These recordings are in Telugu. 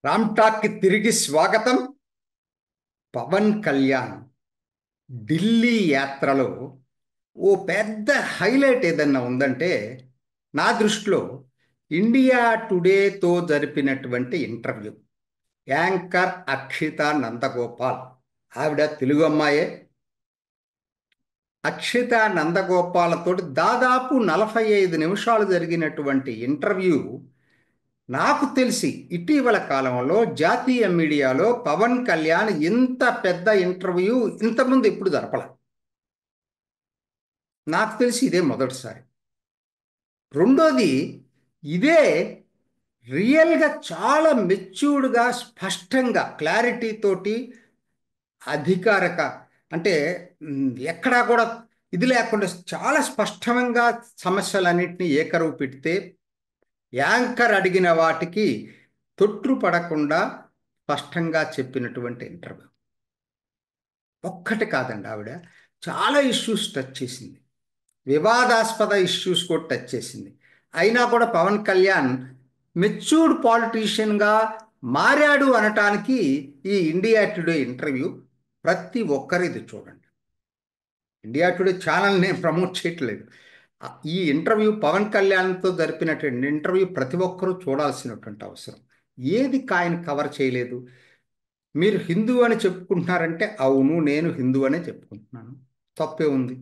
రామ్ టాక్కి తిరిగి స్వాగతం. పవన్ కళ్యాణ్ ఢిల్లీ యాత్రలో ఓ పెద్ద హైలైట్ ఏదన్నా ఉందంటే నా దృష్టిలో ఇండియా టుడేతో జరిపినటువంటి ఇంటర్వ్యూ. యాంకర్ అక్షిత నందగోపాల్, ఆవిడ తెలుగు అమ్మాయే. అక్షిత నందగోపాలతోటి దాదాపు 45 నిమిషాలు జరిగినటువంటి ఇంటర్వ్యూ. నాకు తెలిసి ఇటీవల కాలంలో జాతీయ మీడియాలో పవన్ కళ్యాణ్ ఇంత పెద్ద ఇంటర్వ్యూ ఇంతకుముందు ఎప్పుడు జరపల. నాకు తెలిసి ఇదే మొదటిసారి. రెండోది, ఇదే రియల్గా చాలా మెచ్యూర్డ్గా, స్పష్టంగా, క్లారిటీ తోటి, అధికారిక అంటే ఎక్కడా కూడా ఇది లేకుండా చాలా స్పష్టంగా సమస్యలన్నింటినీ ఏకరువు పెడితే యాంకర్ అడిగిన వాటికి తొట్రుపడకుండా స్పష్టంగా చెప్పినటువంటి ఇంటర్వ్యూ. ఒక్కటి కాదండి, ఆవిడ చాలా ఇష్యూస్ టచ్ చేసింది. వివాదాస్పద ఇష్యూస్ కూడా టచ్ చేసింది. అయినా కూడా పవన్ కళ్యాణ్ మెచ్యూర్డ్ పాలిటీషియన్గా మారాడు అనటానికి ఈ ఇండియా టుడే ఇంటర్వ్యూ ప్రతి ఒక్కరిది చూడండి. ఇండియా టుడే ఛానల్ నేను ప్రమోట్ చేయట్లేదు. ఈ ఇంటర్వ్యూ పవన్ కళ్యాణ్తో జరిపినటువంటి ఇంటర్వ్యూ ప్రతి ఒక్కరూ చూడాల్సినటువంటి అవసరం. ఏది ఆయన కవర్ చేయలేదు. మీరు హిందూ అని చెప్పుకుంటున్నారంటే అవును, నేను హిందూ అనే చెప్పుకుంటున్నాను. తప్పే ఉంది.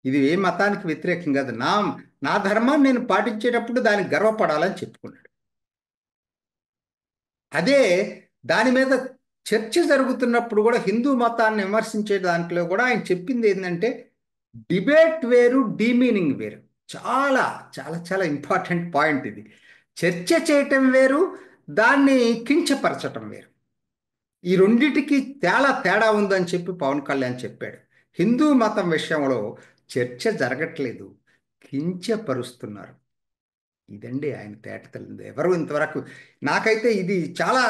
ఇది ఏ మతానికి వ్యతిరేకం కాదు. నా నా ధర్మాన్ని నేను పాటించేటప్పుడు దానికి గర్వపడాలని చెప్పుకున్నాడు. అదే దాని మీద చర్చ జరుగుతున్నప్పుడు కూడా హిందూ మతాన్ని విమర్శించే దాంట్లో కూడా ఆయన చెప్పింది ఏంటంటే డిబేట్ వేరు, డీమీనింగ్ వేరు. చాలా చాలా చాలా ఇంపార్టెంట్ పాయింట్ ఇది. చర్చ చేయటం వేరు, దాన్ని కించపరచటం వేరు. ఈ రెండిటికి చాలా తేడా ఉందని చెప్పి పవన్ కళ్యాణ్ చెప్పాడు. హిందూ మతం విషయంలో చర్చ జరగట్లేదు, కించపరుస్తున్నారు. ఇదండి ఆయన తేటతెల్లింది. ఎవరు ఇంతవరకు నాకైతే ఇది చాలా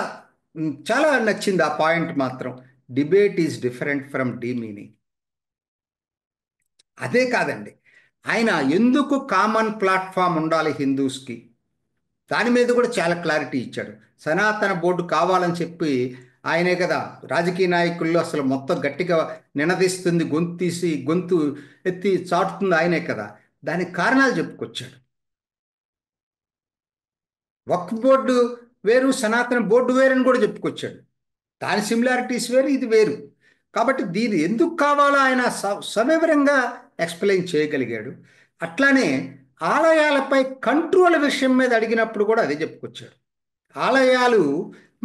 చాలా నచ్చింది ఆ పాయింట్ మాత్రం. Debate is different from demeaning. అదే కాదండి, ఆయన ఎందుకు కామన్ ప్లాట్ఫామ్ ఉండాలి హిందూస్కి, దాని మీద కూడా చాలా క్లారిటీ ఇచ్చాడు. సనాతన బోర్డు కావాలని చెప్పి ఆయనే కదా రాజకీయ నాయకుల్లో అసలు మొత్తం గట్టిగా నినదీస్తుంది, గొంతు ఎత్తి చాటుతుంది ఆయనే కదా. దానికి కారణాలు చెప్పుకొచ్చాడు. వక్ఫ్ బోర్డు వేరు, సనాతన బోర్డు వేరు అని కూడా చెప్పుకొచ్చాడు. దాని సిమిలారిటీస్ వేరు, ఇది వేరు. కాబట్టి దీని ఎందుకు కావాలో ఆయన సవివరంగా ఎక్స్ప్లెయిన్ చేయగలిగాడు. అట్లానే ఆలయాలపై కంట్రోల్ విషయం మీద అడిగినప్పుడు కూడా అదే చెప్పుకొచ్చాడు. ఆలయాలు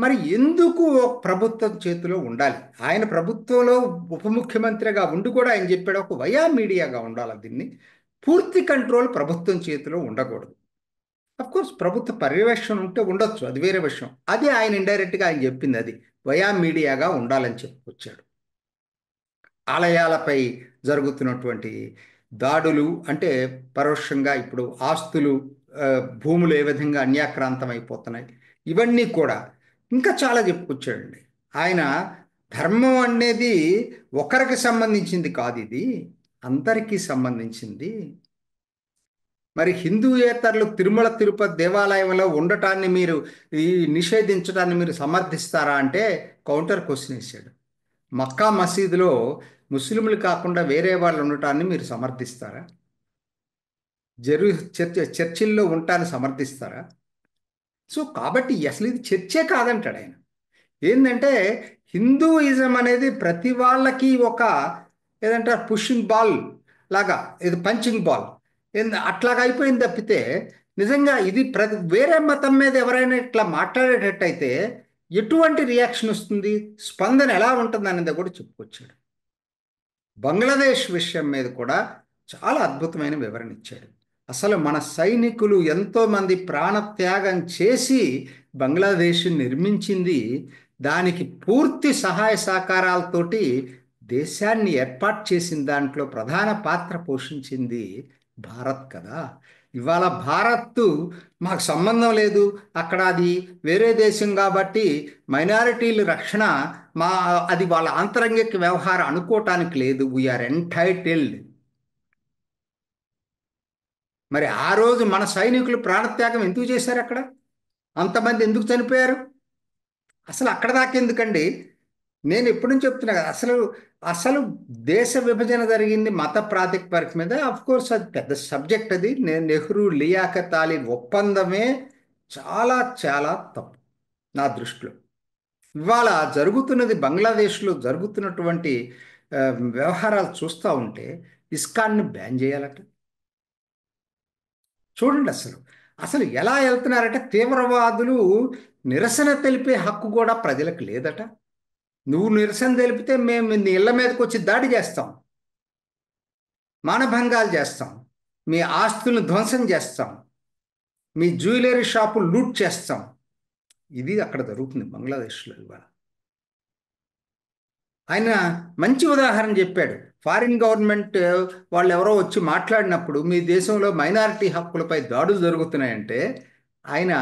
మరి ఎందుకు ప్రభుత్వం చేతిలో ఉండాలి? ఆయన ప్రభుత్వంలో ఉప ముఖ్యమంత్రిగా ఉండి కూడా ఆయన చెప్పాడు, ఒక వయా మీడియాగా ఉండాలి, దీన్ని పూర్తి కంట్రోల్ ప్రభుత్వం చేతిలో ఉండకూడదు. కోర్స్ ప్రభుత్వ పర్యవేక్షణ ఉంటే ఉండొచ్చు, అది వేరే విషయం. అదే ఆయన ఇండైరెక్ట్గా ఆయన చెప్పింది, అది వయా మీడియాగా ఉండాలని చెప్పుకొచ్చాడు. ఆలయాలపై జరుగుతున్నటువంటి దాడులు అంటే పరోక్షంగా ఇప్పుడు ఆస్తులు, భూములు ఏ విధంగా అన్యాక్రాంతం అయిపోతున్నాయి, ఇవన్నీ కూడా ఇంకా చాలా చెప్పుకొచ్చాడండి ఆయన. ధర్మం అనేది ఒకరికి సంబంధించింది కాదు, ఇది అందరికీ సంబంధించింది. మరి హిందూయేతరులు తిరుమల తిరుపతి దేవాలయంలో ఉండటాన్ని మీరు ఈ నిషేధించడాన్ని మీరు సమర్థిస్తారా అంటే కౌంటర్ క్వశ్చన్ వేశాడు. మక్కా మసీదులో ముస్లింలు కాకుండా వేరే వాళ్ళు ఉండటాన్ని మీరు సమర్థిస్తారా? చర్చిల్లో ఉండటాన్ని సమర్థిస్తారా? సో కాబట్టి అసలు ఇది చర్చే కాదంటాడు ఆయన. ఏంటంటే హిందూయిజం అనేది ప్రతి వాళ్ళకి ఒక ఏదంటే పుషింగ్ బాల్ లాగా, ఇది పంచింగ్ బాల్ అట్లాగా అయిపోయింది తప్పితే, నిజంగా ఇది వేరే మతం మీద ఎవరైనా ఇట్లా మాట్లాడేటట్టయితే ఎటువంటి రియాక్షన్ వస్తుంది, స్పందన ఎలా ఉంటుంది అనేది కూడా చెప్పుకొచ్చాడు. బంగ్లాదేశ్ విషయం మీద కూడా చాలా అద్భుతమైన వివరణ ఇచ్చాడు. అసలు మన సైనికులు ఎంతోమంది ప్రాణత్యాగం చేసి బంగ్లాదేశ్ నిర్మించింది, దానికి పూర్తి సహాయ సహకారాలతోటి దేశాన్ని ఏర్పాటు చేసిన దాంట్లో ప్రధాన పాత్ర పోషించింది భారత్ కదా. ఇవాళ భారత్ మాకు సంబంధం లేదు, అక్కడ అది వేరే దేశం కాబట్టి మైనారిటీల రక్షణ మా అది వాళ్ళ ఆంతరంగిక వ్యవహారం అనుకోవటానికి లేదు. We are entitled. మరి ఆ రోజు మన సైనికులు ప్రాణత్యాగం ఎందుకు చేశారు? అక్కడ అంతమంది ఎందుకు చనిపోయారు? అసలు అక్కడ దాకా ఎందుకండి? నేను ఎప్పటి నుంచి చెప్తున్నా కదా, అసలు అసలు దేశ విభజన జరిగింది మత ప్రాతిపదిక మీద. అఫ్ కోర్స్ అది పెద్ద సబ్జెక్ట్. అది నేను నెహ్రూ లియాఖత్ అలీ ఒప్పందమే చాలా చాలా తప్పు నా దృష్టిలో. ఇవాళ జరుగుతున్నది, బంగ్లాదేశ్లో జరుగుతున్నటువంటి ఆ, వ్యవహారాలు చూస్తూ ఉంటే ఇస్కాన్ని బ్యాన్ చేయాలట. చూడండి అసలు, అసలు ఎలా వెళ్తున్నారంటే తీవ్రవాదులు నిరసన తెలిపే హక్కు కూడా ప్రజలకు లేదట. నువ్వు నిరసన తెలిపితే మేము నీ ఇళ్ళ మీదకి వచ్చి దాడి చేస్తాం, మానభంగాలు చేస్తాం, మీ ఆస్తులను ధ్వంసం చేస్తాం, మీ జ్యువెలరీ షాపు లూట్ చేస్తాం. ఇది అక్కడ జరుగుతుంది బంగ్లాదేశ్లో ఇవాళ. ఆయన మంచి ఉదాహరణ చెప్పాడు. ఫారిన్ గవర్నమెంట్ వాళ్ళు ఎవరో వచ్చి మాట్లాడినప్పుడు మీ దేశంలో మైనారిటీ హక్కులపై దాడులు జరుగుతున్నాయంటే ఆయన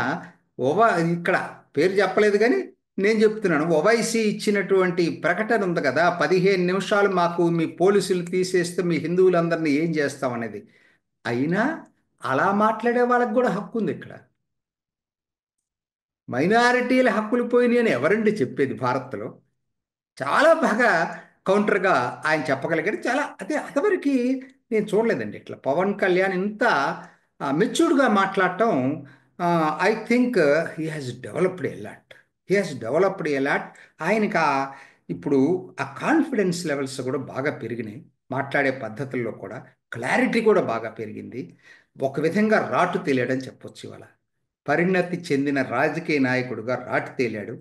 ఇక్కడ పేరు చెప్పలేదు కానీ నేను చెప్తున్నాను, ఓవైసీ ఇచ్చినటువంటి ప్రకటన ఉంది కదా, 15 నిమిషాలు మాకు మీ పోలీసులు తీసేస్తే మీ హిందువులందరినీ ఏం చేస్తామనేది. అయినా అలా మాట్లాడే వాళ్ళకి కూడా హక్కు ఉంది ఇక్కడ. మైనారిటీల హక్కులు పోయినాయి అని ఎవరండి చెప్పేది భారత్లో? చాలా బాగా కౌంటర్గా ఆయన చెప్పగలిగాడు. చాలా అదే అదివరకు నేను చూడలేదండి ఇట్లా పవన్ కళ్యాణ్ ఇంత మెచ్యూర్డ్గా మాట్లాడటం. I think he has developed a lot. He has developed a lot. ఆయనకి ఇప్పుడు ఆ కాన్ఫిడెన్స్ లెవెల్స్ కూడా బాగా పెరిగినాయి. మాట్లాడే పద్ధతుల్లో కూడా క్లారిటీ కూడా బాగా పెరిగింది. ఒక విధంగా రాటు తేలాడని చెప్పొచ్చు ఇవాళ. పరిణతి చెందిన రాజకీయ నాయకుడుగా రాటు తేలాడు.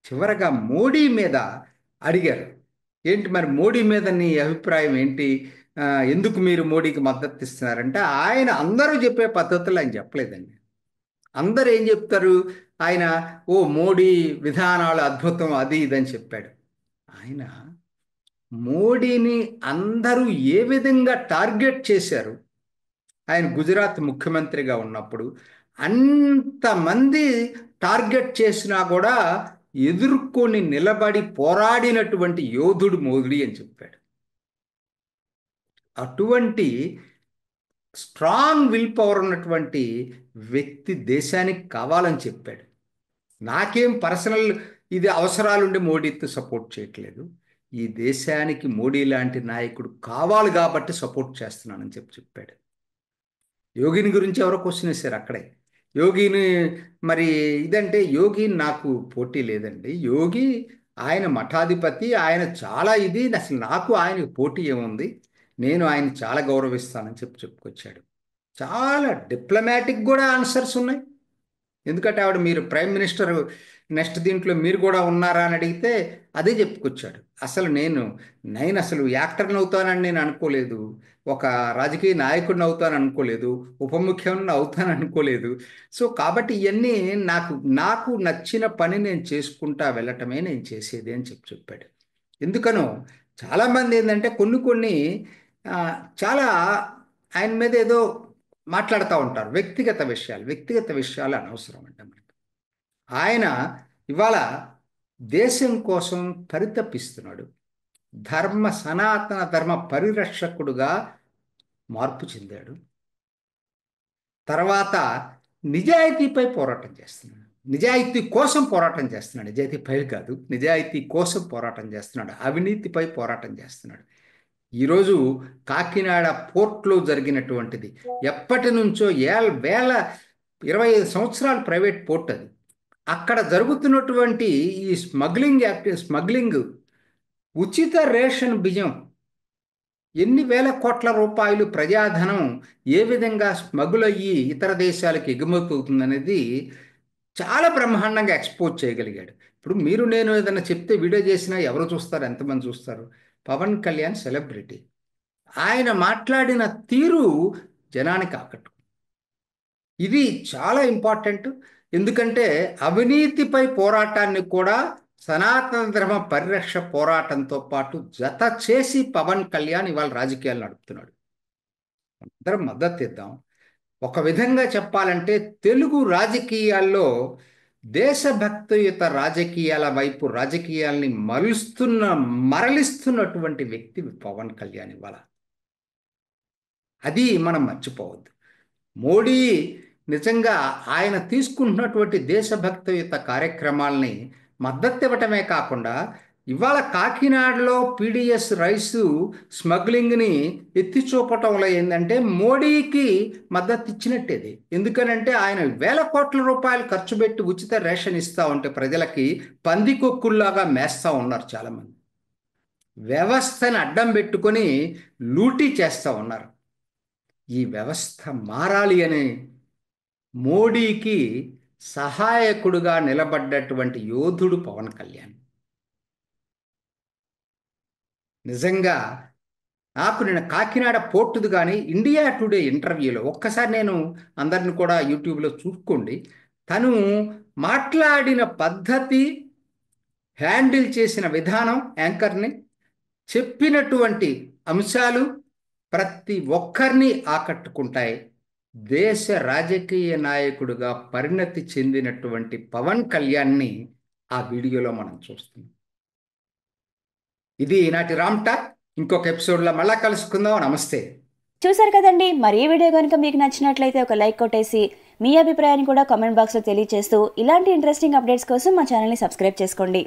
చివరగా మోడీ మీద అడిగారు, ఏంటి మరి మోడీ మీద నీ అభిప్రాయం ఏంటి, ఎందుకు మీరు మోడీకి మద్దతు ఇస్తున్నారంటే ఆయన అందరూ చెప్పే పద్ధతులు ఆయన చెప్పలేదండి. అందరూ ఏం చెప్తారు, ఆయన ఓ మోడీ విధానాలు అద్భుతం అది ఇదని చెప్పాడు. ఆయన మోడీని అందరూ ఏ విధంగా టార్గెట్ చేశారు ఆయన గుజరాత్ ముఖ్యమంత్రిగా ఉన్నప్పుడు, అంతమంది టార్గెట్ చేసినా కూడా ఎదుర్కొని నిలబడి పోరాడినటువంటి యోధుడు మోదీ అని చెప్పాడు. అటువంటి స్ట్రాంగ్ విల్ పవర్ ఉన్నటువంటి వ్యక్తి దేశానికి కావాలని చెప్పాడు. నాకేం పర్సనల్ ఇది అవసరాలుండి మోడీతో సపోర్ట్ చేయట్లేదు, ఈ దేశానికి మోడీ లాంటి నాయకుడు కావాలి కాబట్టి సపోర్ట్ చేస్తున్నానని చెప్పాడు. యోగిని గురించి ఎవరో క్వశ్చన్ వేశారు అక్కడే. యోగిని మరి ఇదంటే యోగి నాకు పోటీ లేదండి, యోగి ఆయన మఠాధిపతి, ఆయన చాలా ఇది, అసలు నాకు ఆయనకు పోటీ ఏముంది, నేను ఆయన చాలా గౌరవిస్తానని చెప్పుకొచ్చాడు. చాలా డిప్లొమాటిక్ కూడా ఆన్సర్స్ ఉన్నాయి. ఎందుకంటే ఆవిడ మీరు ప్రైమ్ మినిస్టర్ నెక్స్ట్ దీంట్లో మీరు కూడా ఉన్నారా అని అడిగితే అదే చెప్పుకొచ్చాడు. అసలు నేను అసలు యాక్టర్ని అవుతానని నేను అనుకోలేదు, ఒక రాజకీయ నాయకుడిని అవుతాను అనుకోలేదు, ఉప ముఖ్యమంత్రిని అవుతాను అనుకోలేదు. సో కాబట్టి ఇవన్నీ నాకు నచ్చిన పని నేను చేసుకుంటా వెళ్ళటమే నేను చేసేది అని చెప్పాడు. ఎందుకనో చాలామంది ఏంటంటే కొన్ని ఆ, చాలా ఆయన మీద ఏదో మాట్లాడుతూ ఉంటారు. వ్యక్తిగత విషయాలు అనవసరం అంటే మనకి. ఆయన ఇవాళ దేశం కోసం పరితపిస్తున్నాడు. సనాతన ధర్మ పరిరక్షకుడుగా మార్పు చెందాడు. తర్వాత నిజాయితీపై పోరాటం చేస్తున్నాడు. నిజాయితీ కోసం పోరాటం చేస్తున్నాడు. నిజాయితీపై కాదు, నిజాయితీ కోసం పోరాటం చేస్తున్నాడు. అవినీతిపై పోరాటం చేస్తున్నాడు. ఈరోజు కాకినాడ పోర్ట్లో జరిగినటువంటిది ఎప్పటి నుంచో వేల 25 సంవత్సరాలు ప్రైవేట్ పోర్ట్ అది. అక్కడ జరుగుతున్నటువంటి ఈ స్మగ్లింగ్, ఉచిత రేషన్ బియ్యం, ఎన్ని వేల కోట్ల రూపాయలు ప్రజాధనం ఏ విధంగా స్మగుల్ అయ్యి ఇతర దేశాలకు ఎగుమతి అవుతుందనేది చాలా బ్రహ్మాండంగా ఎక్స్పోజ్ చేయగలిగాడు. ఇప్పుడు మీరు నేను ఏదైనా చెప్తే వీడియో చేసినా ఎవరు చూస్తారు, ఎంతమంది చూస్తారు? పవన్ కళ్యాణ్ సెలబ్రిటీ, ఆయన మాట్లాడిన తీరు జనానికి ఆకట్టు. ఇది చాలా ఇంపార్టెంట్. ఎందుకంటే అవినీతిపై పోరాటాన్ని కూడా సనాతన ధర్మ పరిరక్ష పోరాటంతో పాటు జత చేసి పవన్ కళ్యాణ్ ఇవాళ రాజకీయాలు నడుపుతున్నాడు. అందరం మద్దతు ఇద్దాం. ఒక విధంగా చెప్పాలంటే తెలుగు రాజకీయాల్లో దేశభక్తియుత రాజకీయాల వైపు రాజకీయాల్ని మరలిస్తున్నటువంటి వ్యక్తి పవన్ కళ్యాణ్ ఇవాళ. అది మనం మర్చిపోవద్దు. మోడీ నిజంగా ఆయన తీసుకుంటున్నటువంటి దేశభక్తియుత కార్యక్రమాల్ని మద్దతు ఇవ్వటమే కాకుండా ఇవాళ కాకినాడలో పీడిఎస్ రైసు స్మగ్లింగ్ని ఎత్తి చూపటంలో ఏంటంటే మోడీకి మద్దతు ఇచ్చినట్టేది. ఎందుకనంటే ఆయన వేల కోట్ల రూపాయలు ఖర్చు పెట్టి ఉచిత రేషన్ ఇస్తా ఉంటే ప్రజలకి పందికొక్కుల్లాగా మేస్తా ఉన్నారు చాలామంది. వ్యవస్థని అడ్డం పెట్టుకొని లూటీ చేస్తూ ఉన్నారు. ఈ వ్యవస్థ మారాలి అని మోడీకి సహాయకుడుగా నిలబడ్డటువంటి యోధుడు పవన్ కళ్యాణ్. నిజంగా నాకు నిన్న కాకినాడ పోర్టుది కానీ ఇండియా టుడే ఇంటర్వ్యూలో ఒక్కసారి నేను అందరిని కూడా యూట్యూబ్లో చూసుకోండి. తను మాట్లాడిన పద్ధతి, హ్యాండిల్ చేసిన విధానం, యాంకర్ని చెప్పినటువంటి అంశాలు ప్రతి ఒక్కరిని ఆకట్టుకుంటాయి. దేశ రాజకీయ నాయకుడిగా పరిణతి చెందినటువంటి పవన్ కళ్యాణ్ని ఆ వీడియోలో మనం చూస్తున్నాం. ఇది ఈనాటి రామ్ టాక్. ఇంకొక ఎపిసోడ్లో మళ్ళా కలుసుకుందాం. నమస్తే. చూసారు కదండి, మరి ఈ వీడియో కనుక మీకు నచ్చినట్లయితే ఒక లైక్ కొట్టేసి మీ అభిప్రాయాన్ని కూడా కామెంట్ బాక్స్లో తెలియజేస్తూ ఇలాంటి ఇంట్రెస్టింగ్ అప్డేట్స్ కోసం మా ఛానల్ని సబ్స్క్రైబ్ చేసుకోండి.